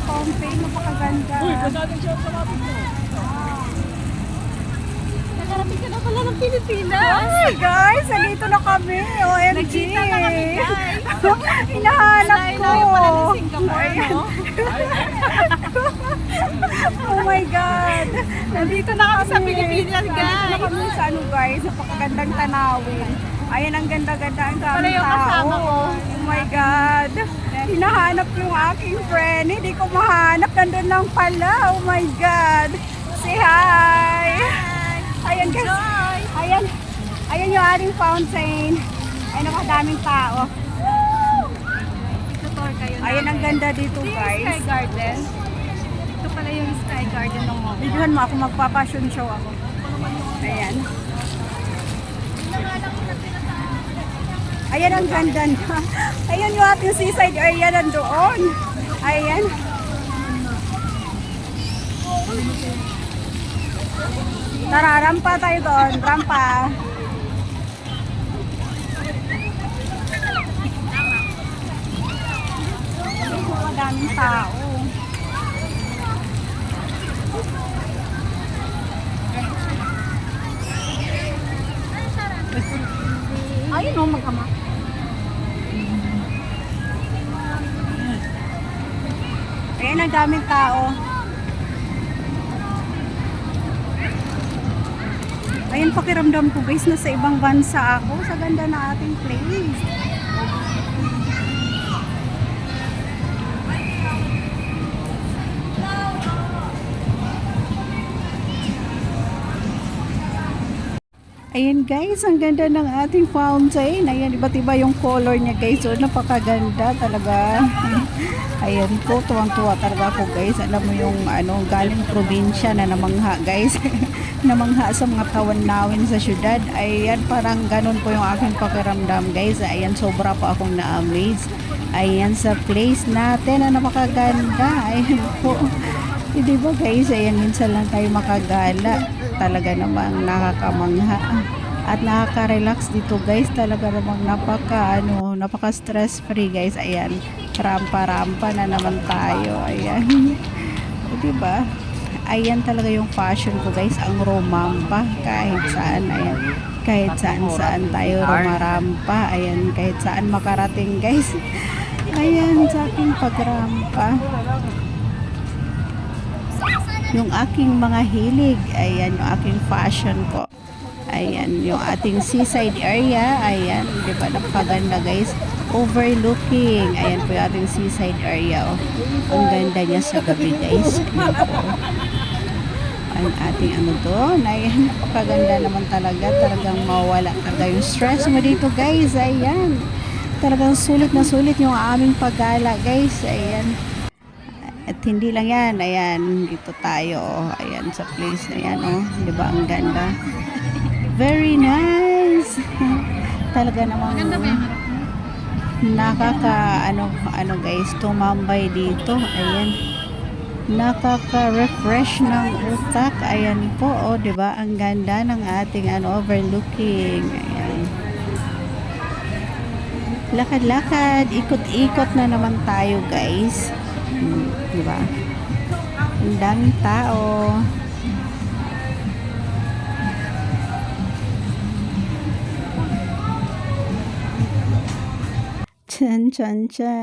fountain. Napakaganda. Uy, basahin siya sa lapit mo. Nakarating ka na pala ng Pilipinas. Hi guys, nandito na kami. OMG. Nagkita na kami, guys. Hinahanap Layo ko. na pala ng Singapore, no? Oh my God. Nandito na kami sa Pilipinas, Nandito na guys. kami sa ano guys, napakagandang tanawin. Ayan ang ganda-ganda, ang Pala daming yung tao. kasama ko. Oh my God. Hinahanap yung aking friend. Hindi ko mahanap. Nandun lang pala. Oh my God. Say hi. Ayan guys. Ayan. Ayan yung ating fountain. Ayan ang daming tao. Tutor kayo na. Ayan ang ganda dito Ito yung guys. Sky Garden. Ito pala yung Sky Garden ng mga. Videohan mo ako, magpa-fashion show ako. Ayan. Ayan ang ganda na. Ayan yung ating seaside area nandoon. Ayan. Tara, rampa tayo doon. Rampa. Madaming tao. Ayun o, mag-ama. Ayan ang daming tao. Ayan pakiramdam ko guys, nasa ibang bansa ako. Sa ganda na ating place. Ayan guys, ang ganda ng ating fountain. Ayan, iba't iba yung color niya guys. So, napakaganda talaga. Ayan po, tuwang-tuwa talaga ako guys. Alam mo yung ano, galing probinsya na namangha guys. Namangha sa mga tawan-nawin sa syudad. Ayan, parang ganun po yung aking pakiramdam guys. Ayan, sobra po akong na-amaze. Ayan, sa place natin na napakaganda. Ayan po. Hindi ba guys, ayan, minsan lang tayo makagala. Talaga namang nakakamangha at nakaka-relax dito guys. Talaga namang napaka stress free guys. Ayan, rampa na naman tayo. Ayan. O, diba? Ayan talaga yung fashion ko guys, ang romampa kahit saan. Ayan, kahit saan tayo rumarampa. Ayan, kahit saan makarating guys. Ayan, sa aking pagrampa, yung aking mga hilig. Ayan, yung aking fashion po. Ayan, yung ating seaside area. Ayan, di ba, napaganda guys. Overlooking. Ayan po yung ating seaside area. Oh. Ang ganda niya sa gabi guys. Ayan po. Ang ating ano doon. Ayan, napakaganda naman talaga. Talagang mawala talaga yung stress mo dito guys. Ayan. Talagang sulit na sulit yung aming paggala guys. Ayan. At hindi lang yan, ayan, dito tayo, ayan, sa place na yan, oh, di ba, ang ganda. Very nice. Talaga namang ano guys, tumambay dito, ayan. Nakaka-refresh ng utak, ayan po, oh, di ba, ang ganda ng ating overlooking, ayan. Lakad-lakad, ikot-ikot na naman tayo guys. Diba? Ang daming tao. Chan chan chan.